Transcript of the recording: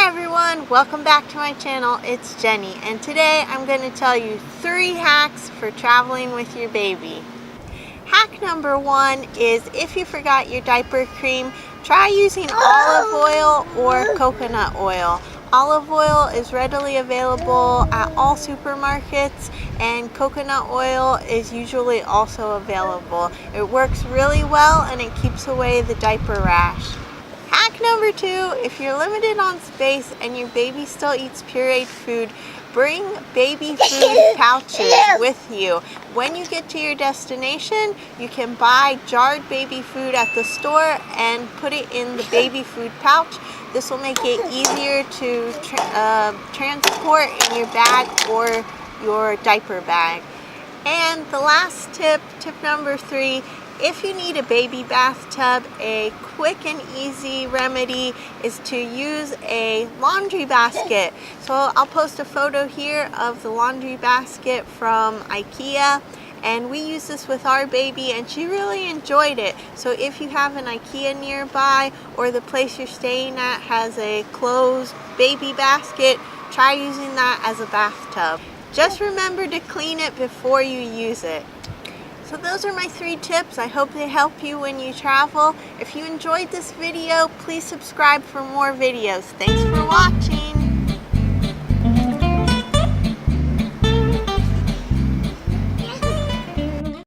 Hi everyone, welcome back to my channel. It's Jenny, and today I'm going to tell you 3 hacks for traveling with your baby. Hack number 1 is if you forgot your diaper cream, try using olive oil or coconut oil. Olive oil is readily available at all supermarkets, and coconut oil is usually also available. It works really well and it keeps away the diaper rash. Hack number 2, if you're limited on space and your baby still eats pureed food, bring baby food pouches with you. When you get to your destination, you can buy jarred baby food at the store and put it in the baby food pouch. This will make it easier to transport in your bag or your diaper bag. And the last tip number 3, if you need a baby bathtub, a quick and easy remedy is to use a laundry basket. So I'll post a photo here of the laundry basket from IKEA, and we use this with our baby and she really enjoyed it. So if you have an IKEA nearby or the place you're staying at has a closed baby basket, try using that as a bathtub. Just remember to clean it before you use it. So those are my 3 tips. I hope they help you when you travel. If you enjoyed this video, please subscribe for more videos. Thanks for watching.